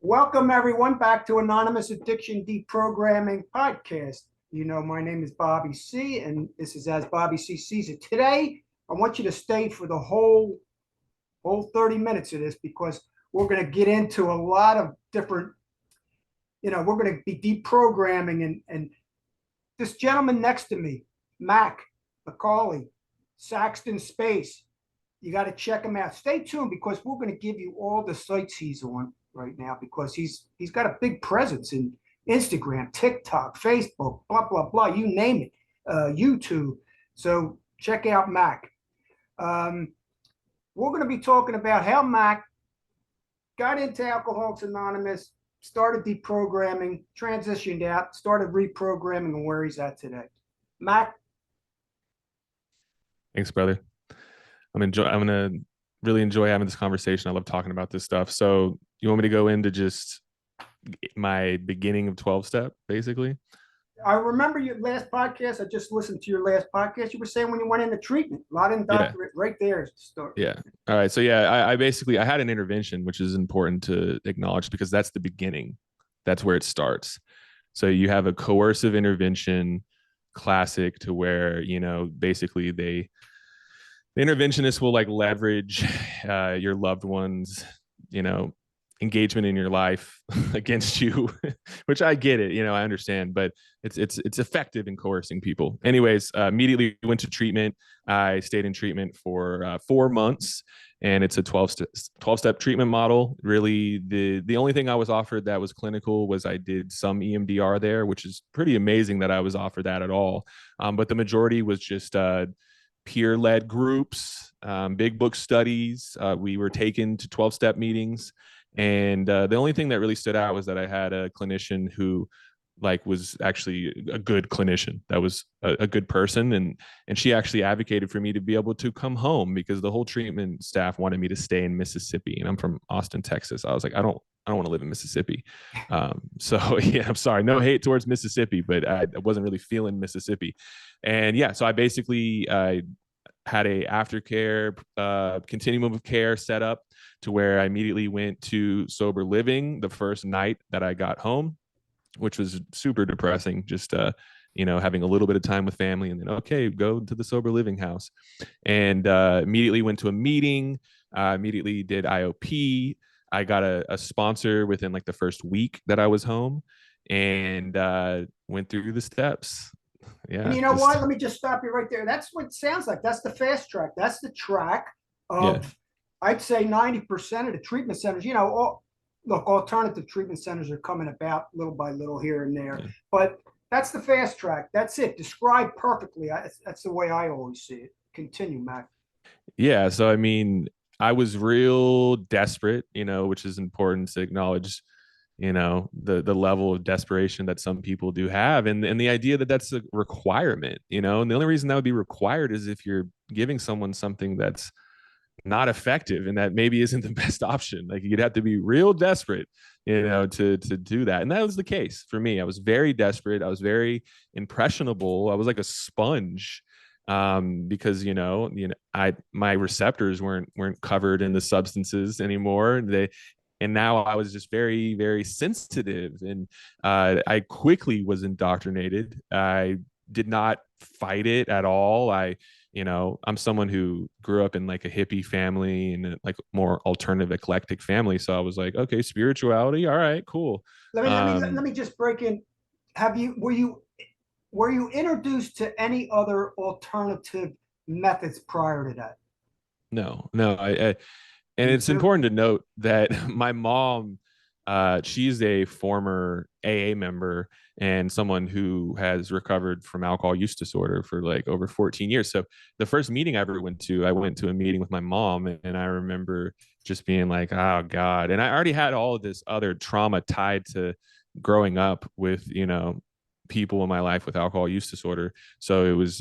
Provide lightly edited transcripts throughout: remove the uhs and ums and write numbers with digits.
Welcome, everyone, back to Anonymous Addiction Deprogramming Podcast. You know, my name is Bobby C., and this is As Bobby C. Sees It. Today, I want you to stay for the whole 30 minutes of this because we're going to get into a lot of different, we're going to be deprogramming. And this gentleman next to me, Mccauley, Saxton Space, you got to check him out. Stay tuned because we're going to give you all the sites he's on right now because he's got a big presence in Instagram, TikTok, Facebook, blah, blah, blah, you name it, YouTube. So check out Mac. We're going to be talking about how Mac got into Alcoholics Anonymous, started deprogramming, transitioned out, started reprogramming, and where he's at today. Mac? Thanks, brother. I'm going to really enjoy having this conversation. I love talking about this stuff. So you want me to go into just my beginning of 12-step, basically? I remember your last podcast. I just listened to your last podcast. You were saying when you went into treatment, a lot of indoctrination right there is the story. Yeah. All right. So yeah, I had an intervention, which is important to acknowledge because that's the beginning. That's where it starts. So you have a coercive intervention, classic, to where, basically the interventionist will like leverage your loved ones, engagement in your life against you, which I get it, I understand, but it's effective in coercing people. Anyways, immediately went to treatment. I stayed in treatment for 4 months, and it's a 12-step treatment model. Really, the only thing I was offered that was clinical was I did some EMDR there, which is pretty amazing that I was offered that at all. But the majority was just peer-led groups, big book studies. We were taken to 12-step meetings. And the only thing that really stood out was that I had a clinician who was actually a good clinician. That was a good person. And she actually advocated for me to be able to come home because the whole treatment staff wanted me to stay in Mississippi. And I'm from Austin, Texas. I was like, I don't want to live in Mississippi. So yeah, I'm sorry. No hate towards Mississippi, but I wasn't really feeling Mississippi. And yeah, so I basically had a aftercare continuum of care set up to where I immediately went to sober living the first night that I got home, which was super depressing. Just having a little bit of time with family, and then okay, go to the sober living house, and immediately went to a meeting. Immediately did IOP. I got a sponsor within like the first week that I was home, and went through the steps. Yeah. And you know what? Let me just stop you right there. That's what it sounds like. That's the fast track. That's the track of, I'd say 90% of the treatment centers. Look, alternative treatment centers are coming about little by little here and there, but that's the fast track. That's it. Described perfectly. That's the way I always see it. Continue, Mac. Yeah. So, I mean, I was real desperate, which is important to acknowledge, the level of desperation that some people do have. And the idea that that's a requirement, and the only reason that would be required is if you're giving someone something that's not effective and that maybe isn't the best option. Like you'd have to be real desperate, to do that. And that was the case for me. I was very desperate. I was very impressionable. I was like a sponge. Because my receptors weren't covered in the substances anymore. And now I was just very, very sensitive, and I quickly was indoctrinated. I did not fight it at all. I'm someone who grew up in like a hippie family and like more alternative, eclectic family. So I was like, okay, spirituality, all right, cool. Let me just break in. Were you introduced to any other alternative methods prior to that? No. And it's important to note that my mom, she's a former AA member and someone who has recovered from alcohol use disorder for like over 14 years. So the first meeting I ever went to a meeting with my mom, and I remember just being like, oh God. And I already had all of this other trauma tied to growing up with, people in my life with alcohol use disorder. So it was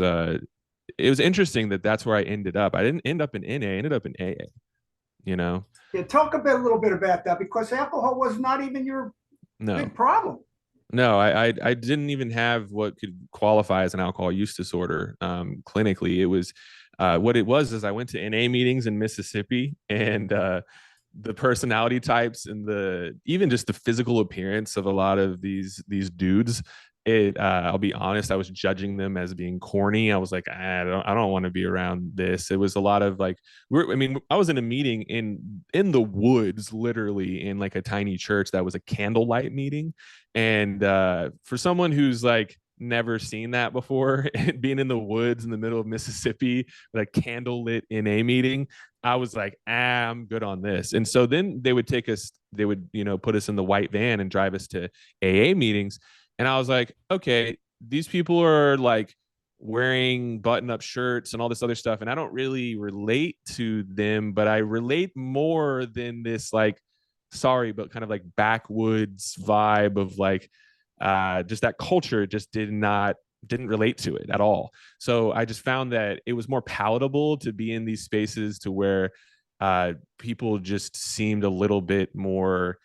interesting that that's where I ended up. I didn't end up in NA, I ended up in AA. Yeah, talk a little bit about that, because alcohol was not even your big problem. No, I didn't even have what could qualify as an alcohol use disorder clinically. It was what it was is I went to NA meetings in Mississippi, and the personality types and the even just the physical appearance of a lot of these dudes, it I'll be honest, I was judging them as being corny. I was like, I don't want to be around this. It was a lot of like, I mean, I was in a meeting in the woods, literally in like a tiny church that was a candlelight meeting. And for someone who's like never seen that before, being in the woods in the middle of Mississippi, like candlelit NA meeting, I was like, I'm good on this. And so then they would take us, they would, put us in the white van and drive us to AA meetings. And I was like, okay, these people are like wearing button up shirts and all this other stuff. And I don't really relate to them, but I relate more than this, like, sorry, but kind of like backwoods vibe of like, just that culture just didn't relate to it at all. So I just found that it was more palatable to be in these spaces to where people just seemed a little bit more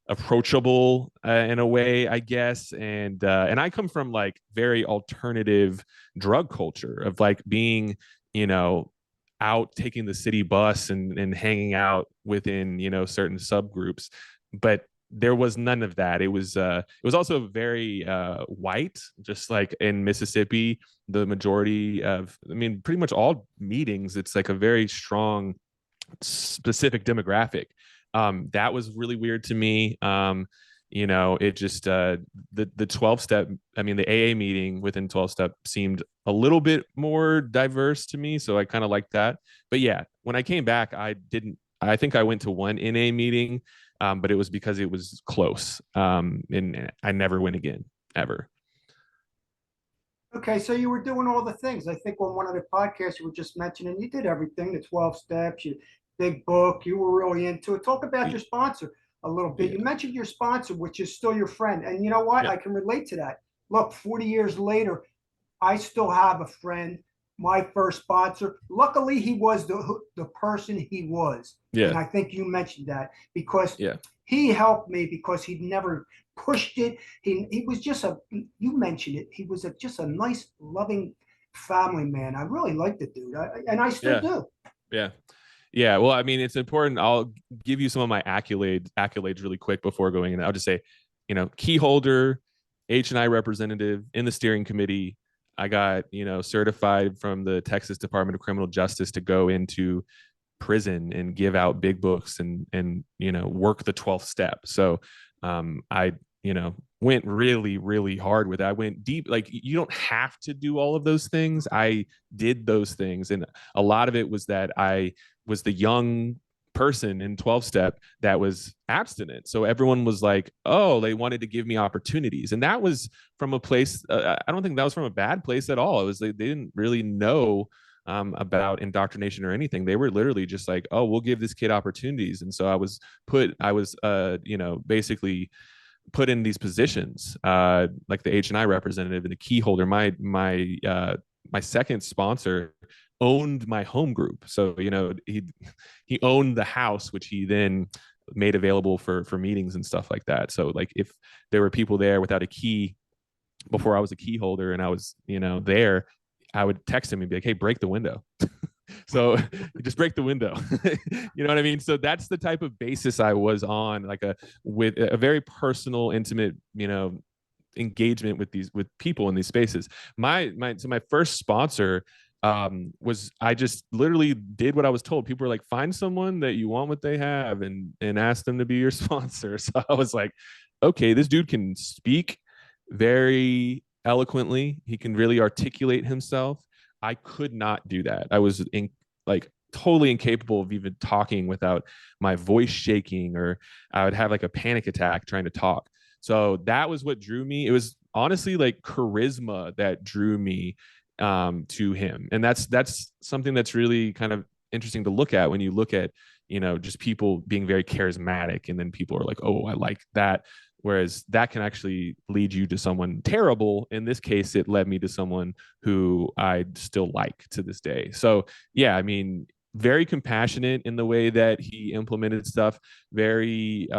approachable in a way, I guess. And I come from like very alternative drug culture of like being, out taking the city bus and hanging out within, certain subgroups. But there was none of that. It was also very white, just like in Mississippi, the majority of, I mean, pretty much all meetings, it's like a very strong specific demographic. That was really weird to me. It just the 12 step, I mean, the AA meeting within 12 step seemed a little bit more diverse to me, so I kind of liked that. But yeah, when I came back, I think I went to one NA meeting, but it was because it was close, and I never went again, ever. Okay, so you were doing all the things. I think on one of the podcasts you were just mentioning, you did everything, the 12 steps, your big book, you were really into it. Talk about your sponsor a little bit. You Yeah, mentioned your sponsor, which is still your friend. And you know what? yeah, I can relate to that. Look, 40 years later, I still have a friend, my first sponsor. Luckily, he was the person he was. And yeah, I think you mentioned that because yeah. he helped me because he'd never pushed it. He was just you mentioned it. He was just a nice, loving family man. I really liked the dude, and I still Yeah, do. yeah. Yeah, well, I mean, it's important. I'll give you some of my accolades really quick before going in. I'll just say, key holder, H&I representative in the steering committee. I got, certified from the Texas Department of Criminal Justice to go into prison and give out big books and work the 12th step. So I went really really hard with it. I went deep. Like, you don't have to do all of those things. I did those things, and a lot of it was that I was the young person in 12 step that was abstinent, so everyone was like, oh, they wanted to give me opportunities, and that was from a place, I don't think that was from a bad place at all. It was like they didn't really know about indoctrination or anything. They were literally just like, oh, we'll give this kid opportunities. And so I was basically put in these positions, like the H&I representative and the key holder. My second sponsor owned my home group, so he owned the house, which he then made available for meetings and stuff like that. So like if there were people there without a key before I was a key holder and I was there, I would text him and be like, hey, break the window. So just break the window. You know what I mean? So that's the type of basis I was on, like with a very personal, intimate, engagement with people in these spaces. My first sponsor was, I just literally did what I was told. People were like, find someone that you want what they have and ask them to be your sponsor. So I was like, okay, this dude can speak very eloquently. He can really articulate himself. I could not do that. I was like totally incapable of even talking without my voice shaking, or I would have like a panic attack trying to talk. So that was what drew me. It was honestly like charisma that drew me to him. And that's something that's really kind of interesting to look at when you look at, just people being very charismatic, and then people are like, oh, I like that. Whereas that can actually lead you to someone terrible. In this case, it led me to someone who I still like to this day. So yeah, I mean, very compassionate in the way that he implemented stuff, very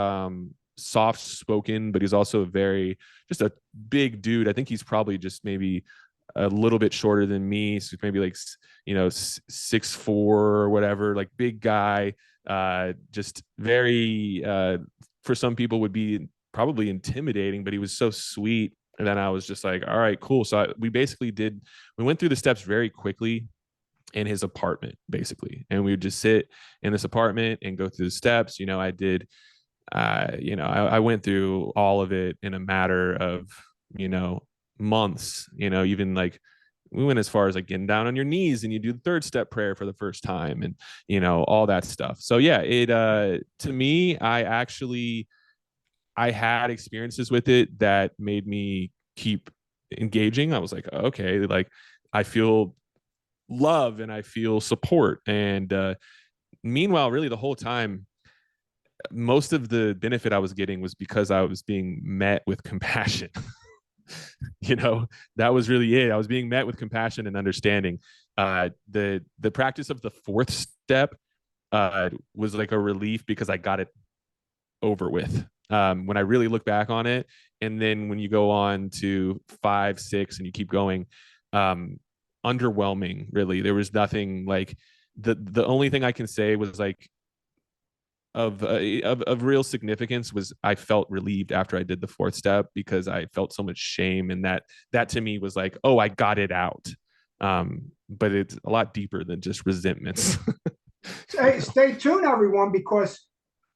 soft spoken, but he's also very, just a big dude. I think he's probably just maybe a little bit shorter than me, so maybe like 6'4" or whatever, like big guy, just very, for some people would be probably intimidating, but he was so sweet. And then I was just like, all right, cool. So we went through the steps very quickly in his apartment, basically. And we would just sit in this apartment and go through the steps. I did, I went through all of it in a matter of, months, even like we went as far as like getting down on your knees and you do the third step prayer for the first time and, all that stuff. So yeah, to me, I had experiences with it that made me keep engaging. I was like, okay, like I feel love and I feel support. And meanwhile, really the whole time, most of the benefit I was getting was because I was being met with compassion. That was really it. I was being met with compassion and understanding. The practice of the fourth step was like a relief because I got it over with. When I really look back on it, and then when you go on to 5, 6, and you keep going, underwhelming. Really, there was nothing like the only thing I can say was like of real significance was I felt relieved after I did the fourth step because I felt so much shame, and that to me was like, oh, I got it out. But it's a lot deeper than just resentments. Stay tuned, everyone, because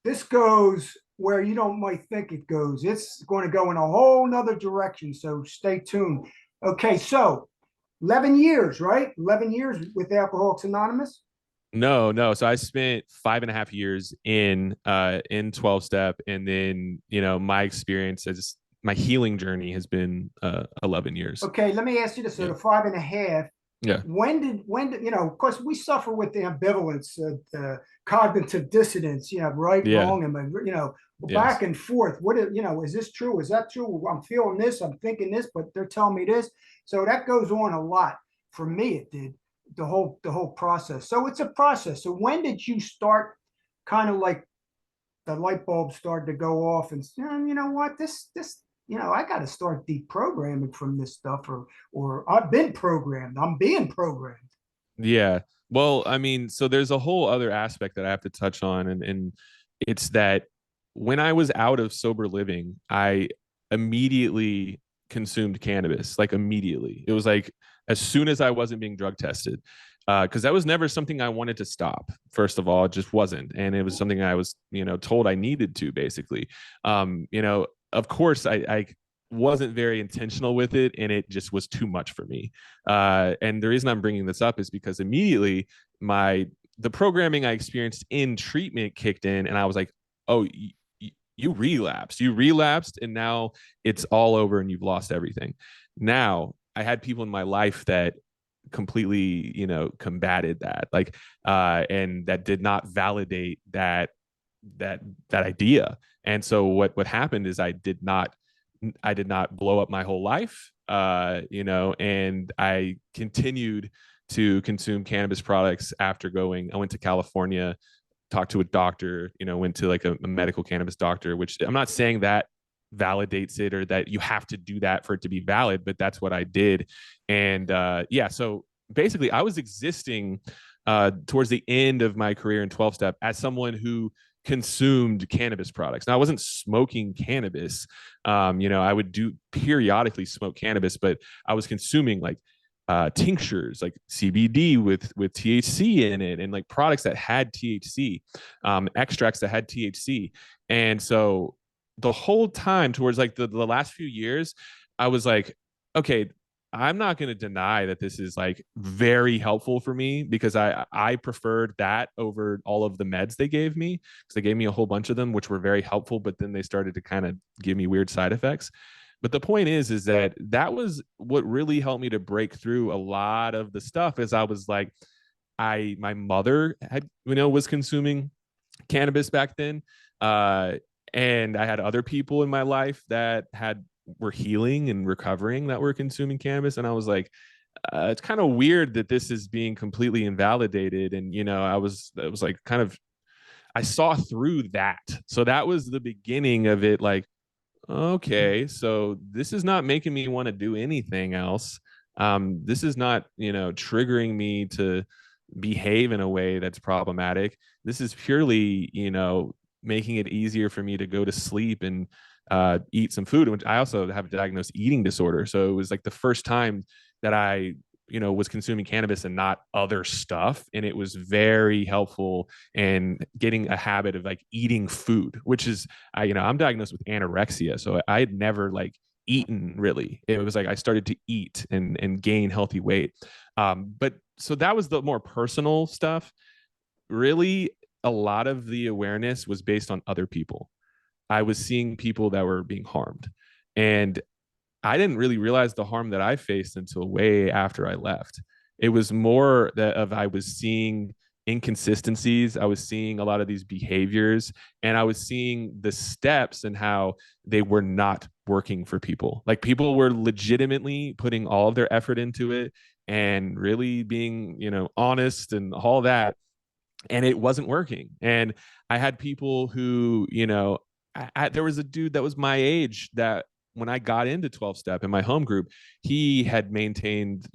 this goes where you don't might think it goes. It's going to go in a whole nother direction. So stay tuned. Okay, so 11 years, right? 11 years with Alcoholics Anonymous. No. So I spent 5.5 years in 12 step, and then my experience as my healing journey has been 11 years. Okay, let me ask you this: so the 5.5. Yeah. When did of course we suffer with the ambivalence, cognitive dissonance, right, wrong, and back and forth. What is this true? Is that true? I'm feeling this, I'm thinking this, but they're telling me this. So that goes on a lot. For me, it did the whole process. So it's a process. So when did you start kind of like the light bulb started to go off and you know what, this I got to start deprogramming from this stuff, or I've been programmed. I'm being programmed. Yeah. Well, I mean, so there's a whole other aspect that I have to touch on, and it's that when I was out of sober living, I immediately consumed cannabis, like immediately. It was like as soon as I wasn't being drug tested, because that was never something I wanted to stop. First of all, it just wasn't, and it was something I was, told I needed to, basically. Of course, I wasn't very intentional with it, and it just was too much for me. And the reason I'm bringing this up is because immediately the programming I experienced in treatment kicked in, and I was like, oh, you relapsed, and now it's all over and you've lost everything. Now I had people in my life that completely, combated that, like, and that did not validate that idea. And so what happened is I did not blow up my whole life, and I continued to consume cannabis products after I went to California, talked to a doctor, went to like a medical cannabis doctor, which I'm not saying that validates it or that you have to do that for it to be valid, but that's what I did. And so basically I was existing towards the end of my career in 12 step as someone who consumed cannabis products. Now I wasn't smoking cannabis. I would periodically smoke cannabis, but I was consuming like tinctures, like CBD with THC in it, and like products that had THC, extracts that had THC. And so the whole time towards like the last few years, I was like, okay, I'm not going to deny that this is like very helpful for me, because I preferred that over all of the meds they gave me, because they gave me a whole bunch of them, which were very helpful, but then they started to kind of give me weird side effects. But the point is that was what really helped me to break through a lot of the stuff. Is I was like, my mother had, was consuming cannabis back then. And I had other people in my life that were healing and recovering that were consuming cannabis. And I was like, it's kind of weird that this is being completely invalidated. And, I was like, I saw through that. So that was the beginning of it. Like, okay, so this is not making me want to do anything else. This is not, triggering me to, behave in a way that's problematic. This is purely, making it easier for me to go to sleep and eat some food. Which I also have a diagnosed eating disorder. So it was like the first time that I, was consuming cannabis and not other stuff. And it was very helpful in getting a habit of like eating food, which is, I'm diagnosed with anorexia. So I had never like eaten really. It was like I started to eat and gain healthy weight. But so that was the more personal stuff. Really, a lot of the awareness was based on other people. I was seeing people that were being harmed. And I didn't really realize the harm that I faced until way after I left. It was more that of I was seeing inconsistencies. I was seeing a lot of these behaviors, and I was seeing the steps and how they were not working for people. Like people were legitimately putting all of their effort into it and really being, honest and all that. And it wasn't working. And I had people who, there was a dude that was my age that when I got into 12 step in my home group, he had maintained,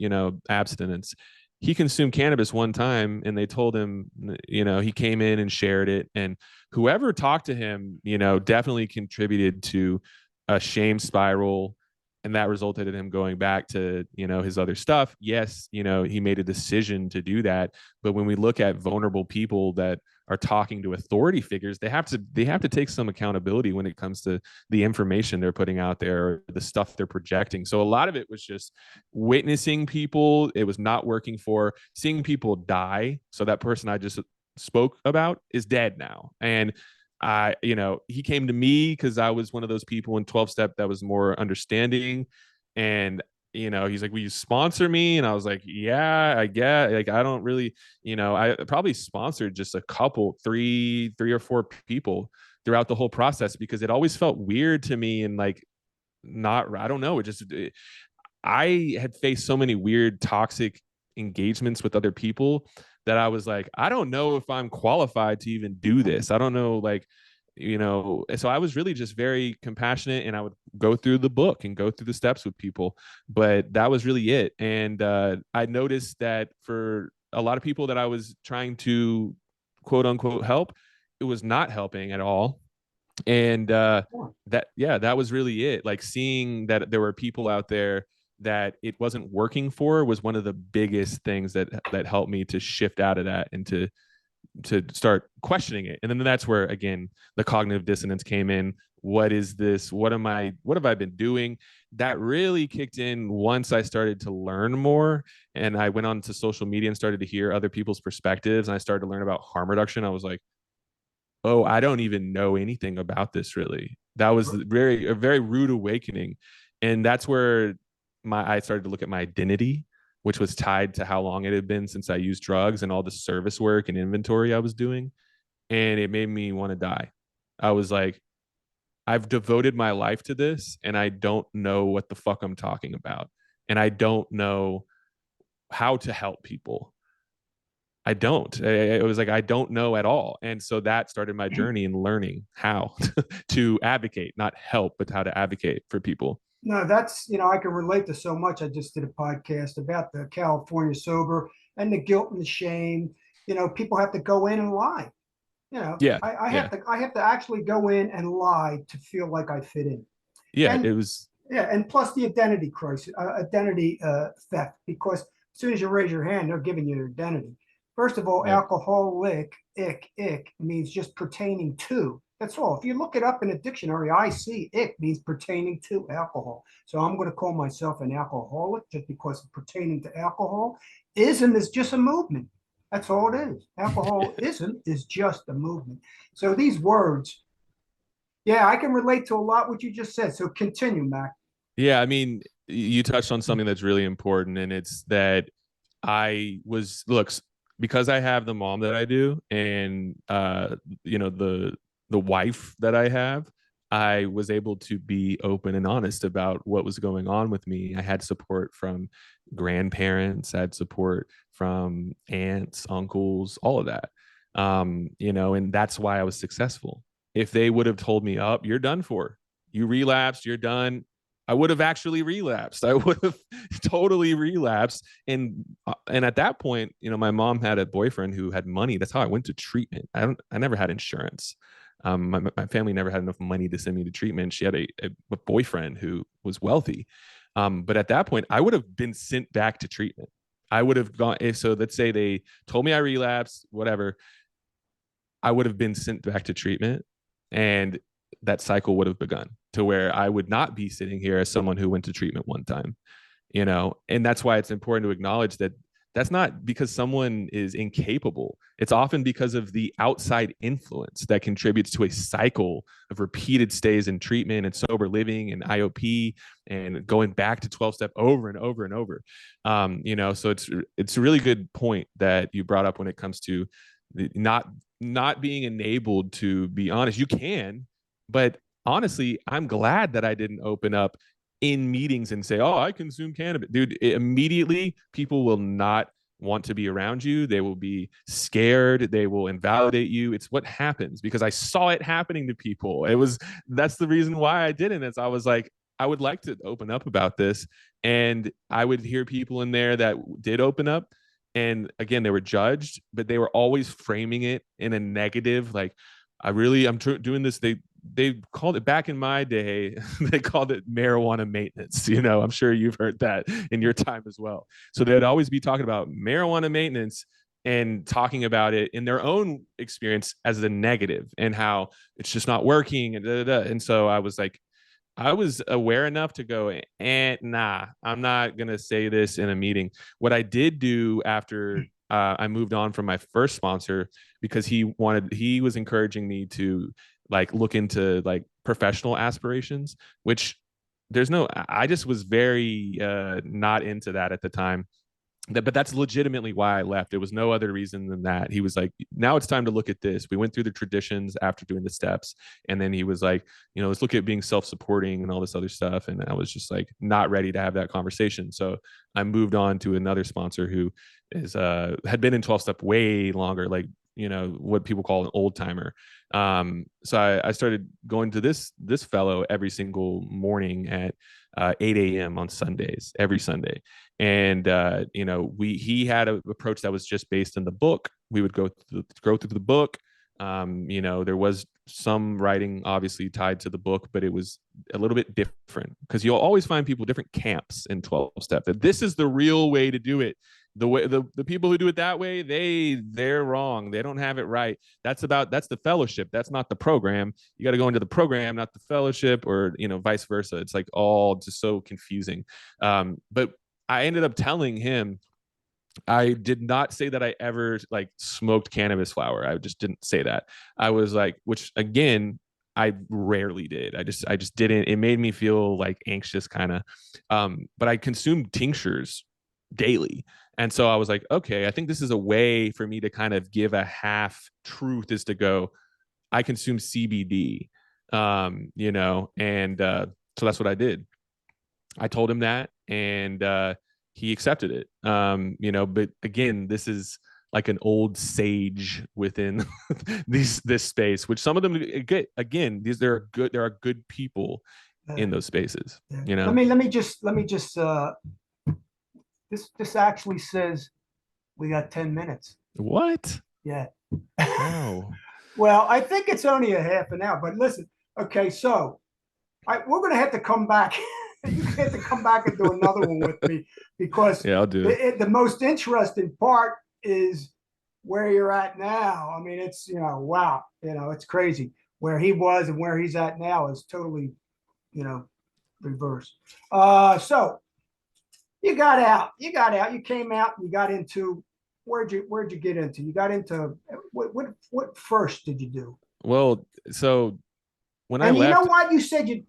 abstinence. He consumed cannabis one time and they told him, he came in and shared it. And whoever talked to him, definitely contributed to a shame spiral. And that resulted in him going back to, his other stuff. Yes, he made a decision to do that. But when we look at vulnerable people that are talking to authority figures, they have to take some accountability when it comes to the information they're putting out there, or the stuff they're projecting. So a lot of it was just witnessing people it was not working for, seeing people die. So that person I just spoke about is dead now. And he came to me because I was one of those people in 12 step that was more understanding. And he's like, will you sponsor me? And I was like, yeah, I get, like, I don't really, I probably sponsored just a couple, three or four people throughout the whole process, because it always felt weird to me. And like, I don't know. I had faced so many weird, toxic engagements with other people that I was like, I don't know if I'm qualified to even do this. I don't know, like, so I was really just very compassionate, and I would go through the book and go through the steps with people, but that was really it. And I noticed that for a lot of people that I was trying to quote unquote help, it was not helping at all. And that was really it. Like seeing that there were people out there that it wasn't working for was one of the biggest things that helped me to shift out of that and to start questioning it. And then that's where, again, the cognitive dissonance came in. What is this? What have I been doing? That really kicked in once I started to learn more, and I went on to social media and started to hear other people's perspectives, and I started to learn about harm reduction. I was like, oh, I don't even know anything about this really. That was a very rude awakening. And that's where I started to look at my identity, which was tied to how long it had been since I used drugs and all the service work and inventory I was doing. And it made me want to die. I was like, I've devoted my life to this and I don't know what the fuck I'm talking about. And I don't know how to help people. I don't. It was like I don't know at all. And so that started my journey in learning how to advocate, not help, but how to advocate for people. No, that's, I can relate to so much. I just did a podcast about the California sober and the guilt and the shame. People have to go in and lie. Yeah. I Yeah. have to actually go in and lie to feel like I fit in. Yeah. And It was, yeah, and plus the identity crisis, identity theft, because as soon as you raise your hand, they're giving you your identity. First of all, yep. alcoholic, ick, means just pertaining to. That's all. If you look it up in a dictionary, I see ick means pertaining to alcohol. So I'm going to call myself an alcoholic just because of pertaining to alcohol. Ism is just a movement. That's all it is. Alcoholism is just a movement. So these words, yeah, I can relate to a lot what you just said. So continue, Mac. Yeah. I mean, you touched on something that's really important, and it's that look, because I have the mom that I do, and the wife that I have, I was able to be open and honest about what was going on with me. I had support from grandparents, I had support from aunts, uncles, all of that. And that's why I was successful. If they would have told me, "Oh, you're done for. You relapsed, you're done." I would have actually relapsed. I would have totally relapsed. And at that point, my mom had a boyfriend who had money. That's how I went to treatment. I never had insurance. My family never had enough money to send me to treatment. She had a boyfriend who was wealthy. But at that point, I would have been sent back to treatment. I would have gone. So let's say they told me I relapsed, whatever. I would have been sent back to treatment, and that cycle would have begun to where I would not be sitting here as someone who went to treatment one time, and that's why it's important to acknowledge that that's not because someone is incapable. It's often because of the outside influence that contributes to a cycle of repeated stays in treatment and sober living and IOP and going back to 12-step over and over and over. So it's a really good point that you brought up when it comes to not being enabled to be honest. You can, but honestly, I'm glad that I didn't open up in meetings and say, "Oh, I consume cannabis." Dude, immediately people will not want to be around you. They will be scared. They will invalidate you. It's what happens because I saw it happening to people. That's the reason why I didn't. Is I was like, I would like to open up about this. And I would hear people in there that did open up. And again, they were judged, but they were always framing it in a negative, like, I'm doing this. They called it back in my day. They called it marijuana maintenance. I'm sure you've heard that in your time as well. So they'd always be talking about marijuana maintenance and talking about it in their own experience as the negative and how it's just not working and so I was like, I was aware enough to go, nah, I'm not going to say this in a meeting. What I did do after I moved on from my first sponsor, because he was encouraging me to like look into like professional aspirations, which I just was very not into that at the time. But that's legitimately why I left. It was no other reason than that. He was like, now it's time to look at this. We went through the traditions after doing the steps. And then he was like, let's look at being self-supporting and all this other stuff. And I was just like, not ready to have that conversation. So I moved on to another sponsor who had been in 12-step way longer, like, what people call an old timer. So I started going to this fellow every single morning at 8 a.m. on Sundays, every Sunday. And he had an approach that was just based in the book. We would go through the book. There was some writing obviously tied to the book, but it was a little bit different because you'll always find people different camps in 12-step. That this is the real way to do it. The way the people who do it that way, they're wrong. They don't have it right. That's the fellowship. That's not the program. You got to go into the program, not the fellowship, or vice versa. It's like all just so confusing. But I ended up telling him I did not say that I ever like smoked cannabis flower. I just didn't say that. I was like, which again, I rarely did. I just didn't. It made me feel like anxious kind of. But I consumed tinctures daily. And so I was like, okay, I think this is a way for me to kind of give a half truth is to go, I consume CBD, and so that's what I did. I told him that, and he accepted it. But again, this is like an old sage within this space, which some of them get. Again, there are good people in those spaces. Let me just this actually says we got 10 minutes. What? Yeah. Oh. Well, I think it's only a half an hour, but listen, okay, so we're going to have to come back. You have to come back and do another one with me because yeah, I'll do it. The most interesting part is where you're at now. I mean, it's, wow, it's crazy. Where he was and where he's at now is totally, reverse. So you got out, you came out, you got into, where'd you get into? You got into, what first did you do? Well, so when I left, you know what you said, you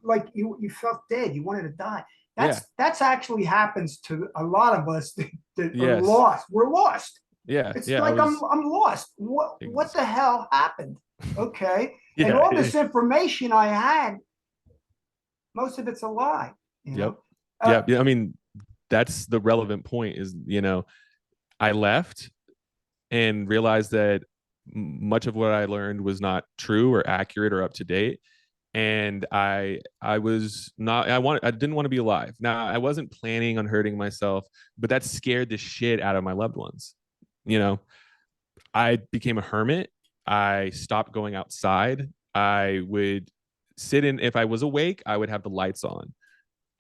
felt dead, you wanted to die. That's actually happens to a lot of us that are lost. We're lost. Yeah, it's like I'm lost. What the hell happened? Okay, and all this information I had, most of it's a lie. Yep. Yeah. I mean, that's the relevant point. Is I left and realized that much of what I learned was not true or accurate or up to date. and I was not I didn't want to be alive. Now I wasn't planning on hurting myself, but that scared the shit out of my loved ones. You know, I became a hermit. I stopped going outside. I would sit in, if I was awake, I would have the lights on,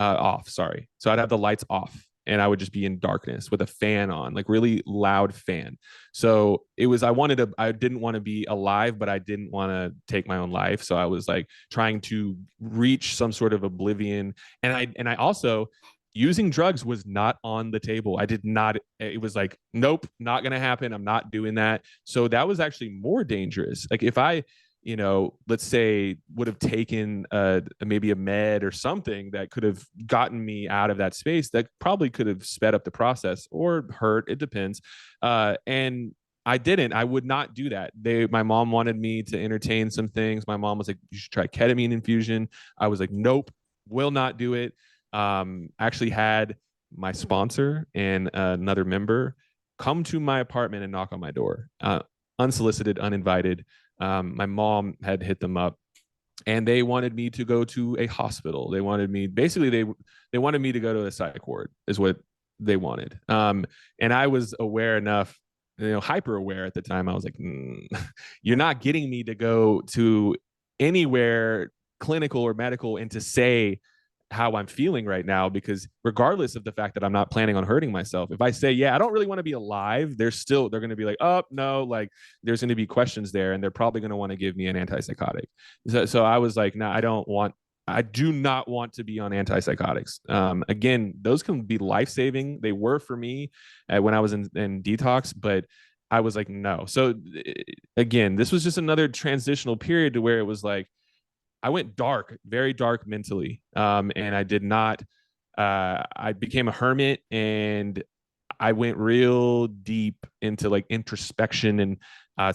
off, sorry. So I'd have the lights off and I would just be in darkness with a fan on, like really loud fan. So it was, I didn't want to be alive, but I didn't want to take my own life. So I was like trying to reach some sort of oblivion. And I also, using drugs was not on the table. I did not, it was like, nope, not going to happen. I'm not doing that. So that was actually more dangerous. Like if I, let's say would have taken maybe a med or something that could have gotten me out of that space, that probably could have sped up the process or hurt. It depends. And I didn't. I would not do that. My mom wanted me to entertain some things. My mom was like, "You should try ketamine infusion." I was like, "Nope, will not do it." Actually had my sponsor and another member come to my apartment and knock on my door, unsolicited, uninvited. My mom had hit them up and they wanted me to go to a hospital. They wanted me, basically they wanted me to go to a psych ward is what they wanted. And I was aware enough, hyper aware at the time. I was like, you're not getting me to go to anywhere clinical or medical and to say how I'm feeling right now, because regardless of the fact that I'm not planning on hurting myself, if I say, yeah, I don't really want to be alive, they're going to be like, oh, no, like there's going to be questions there and they're probably going to want to give me an antipsychotic. So I was like, no, I do not want to be on antipsychotics. Again, those can be life-saving. They were for me when I was in detox, but I was like, no. So again, this was just another transitional period to where it was like, I went dark, very dark mentally. And I did not, I became a hermit and I went real deep into like introspection and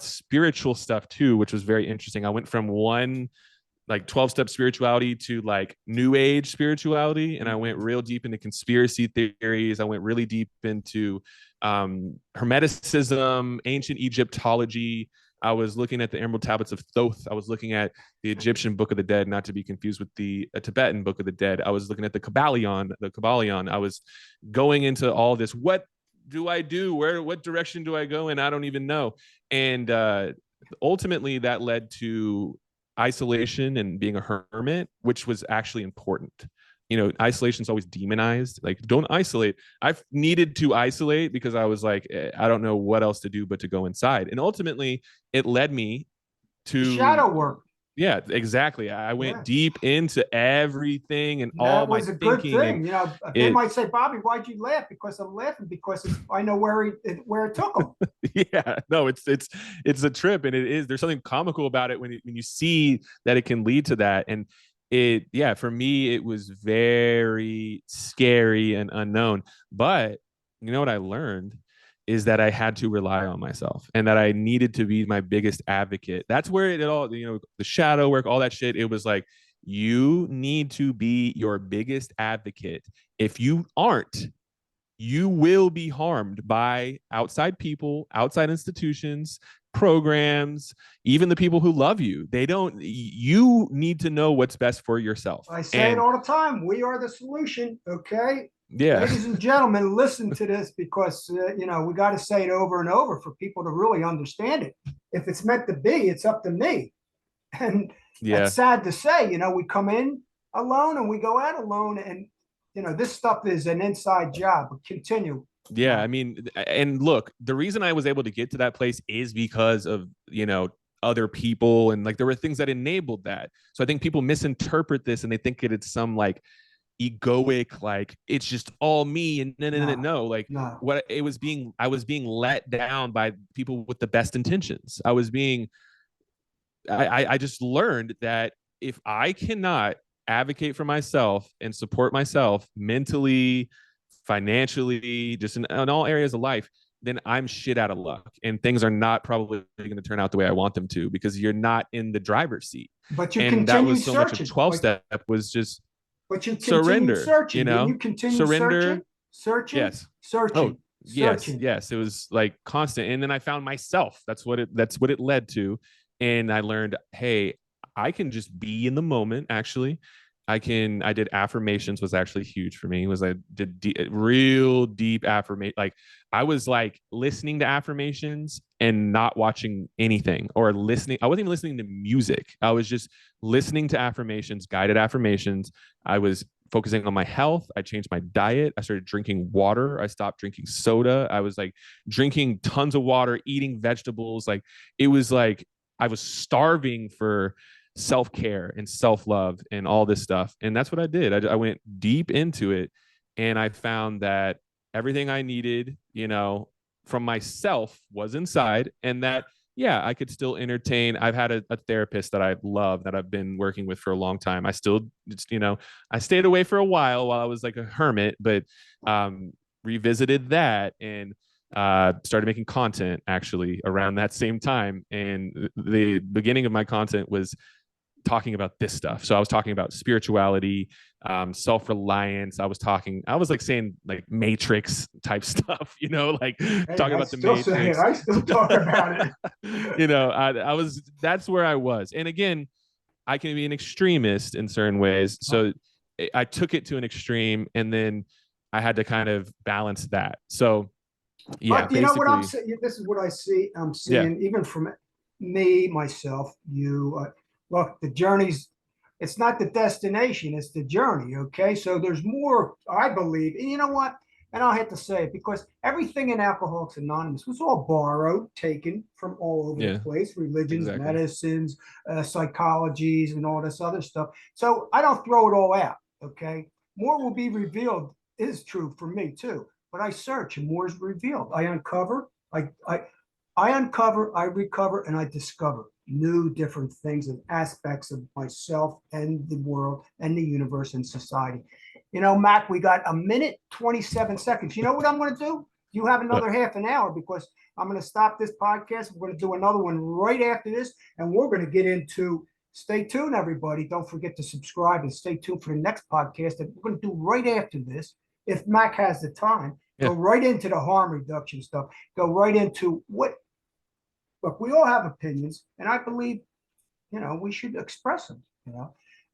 spiritual stuff too, which was very interesting. I went from one like 12-step spirituality to like new age spirituality. And I went real deep into conspiracy theories. I went really deep into Hermeticism, ancient Egyptology. I was looking at the Emerald Tablets of Thoth. I was looking at the Egyptian Book of the Dead, not to be confused with the Tibetan Book of the Dead. I was looking at the Kabbalion. I was going into all this. What do I do? What direction do I go in? I don't even know. And ultimately, that led to isolation and being a hermit, which was actually important. Isolation is always demonized. Like, don't isolate. I've needed to isolate because I was like, I don't know what else to do but to go inside. And ultimately, it led me to shadow work. Yeah, exactly. I went deep into everything and all my thinking. That was a good thing. They might say, Bobby, why'd you laugh? Because I'm laughing because I know where it took him. Yeah, no, it's a trip, and it is. There's something comical about it when you see that it can lead to that. And for me, it was very scary and unknown. But you know what I learned is that I had to rely on myself and that I needed to be my biggest advocate. That's where it all, the shadow work, all that shit. It was like, you need to be your biggest advocate. If you aren't, you will be harmed by outside people, outside institutions, programs, even the people who love you. You need to know what's best for yourself. I say it all the time. We are the solution. Okay. Yeah. Ladies and gentlemen, listen to this because, we got to say it over and over for people to really understand it. If it's meant to be, it's up to me. And it's sad to say, we come in alone and we go out alone. And, this stuff is an inside job. But continue. Yeah. I mean, and look, the reason I was able to get to that place is because of, other people. And like, there were things that enabled that. So I think people misinterpret this and they think it's some like egoic, like it's just all me. And no, like what it was I was being let down by people with the best intentions. I just learned that if I cannot advocate for myself and support myself mentally, financially, just in all areas of life, then I'm shit out of luck. And things are not probably going to turn out the way I want them to because you're not in the driver's seat. But you continue that was so searching. Much of 12-step was just but you surrender. Searching, you continue surrender. Searching. Yes. Searching. Oh, yes. It was like constant. And then I found myself. That's what it led to. And I learned, hey, I can just be in the moment. Actually, I did affirmations, was actually huge for me. Was I did real deep affirmation. Like I was like listening to affirmations and not watching anything or listening. I wasn't even listening to music. I was just listening to affirmations, guided affirmations. I was focusing on my health. I changed my diet. I started drinking water. I stopped drinking soda. I was like drinking tons of water, eating vegetables. Like it was like I was starving for self-care and self-love and all this stuff. And that's what I did. I went deep into it, and I found that everything I needed, from myself was inside, and that yeah, I could still entertain. I've had a therapist that I love, that I've been working with for a long time. I still, I stayed away for a while I was like a hermit, but revisited that and started making content actually around that same time. And the beginning of my content was talking about this stuff. So I was talking about spirituality, self-reliance. I was like saying like Matrix type stuff, like Hey, talking I about the still say it. Matrix. I still talk about it. I was, that's where I was. And again, I can be an extremist in certain ways. So I took it to an extreme, and then I had to kind of balance that. So yeah, But you know what I'm basically, saying? This is what I see. I'm yeah, seeing even from me, myself, you. Look, the journey's. It's not the destination; it's the journey. Okay, so there's more. I believe, and you know what? And I'll have to say it because everything in Alcoholics Anonymous was all borrowed, taken from all over the yeah, place, religions, exactly. medicines, psychologies, and all this other stuff. So I don't throw it all out. Okay, more will be revealed is true for me too, but I search and more is revealed. I uncover, I uncover, I recover, and I discover new different things and aspects of myself and the world and the universe and society. Mac, we got a minute 27 seconds. You know what I'm going to do? You have But another half an hour because I'm going to stop this podcast. We're going to do another one right after this, and we're going to get into. Stay tuned, everybody. Don't forget to subscribe and stay tuned for the next podcast that we're going to do right after this. If Mac has the time, yeah, go right into the harm reduction stuff. Go right into what. Look, we all have opinions, and I believe, we should express them.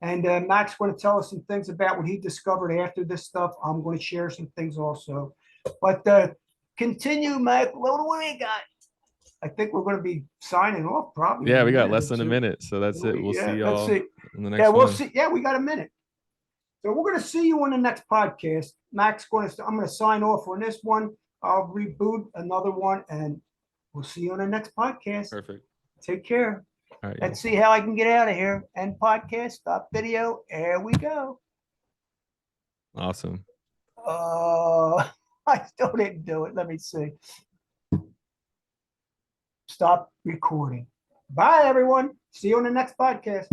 And Mac's going to tell us some things about what he discovered after this stuff. I'm going to share some things also. But continue, Mac. What do we got? I think we're going to be signing off probably in yeah, a we got minute less or than a two. minute. So that's it. We'll see Yeah, let's y'all see. in the Yeah, next we'll one. see. Yeah, we got a minute. So we're going to see you on the next podcast. Mac's going to. I'm going to sign off on this one. I'll reboot another one, and we'll see you on the next podcast. Perfect. Take care. All right, Let's y'all. see how I can get out of here. End podcast, stop video. There we go. Awesome. I still didn't do it. Let me see. Stop recording. Bye, everyone. See you on the next podcast.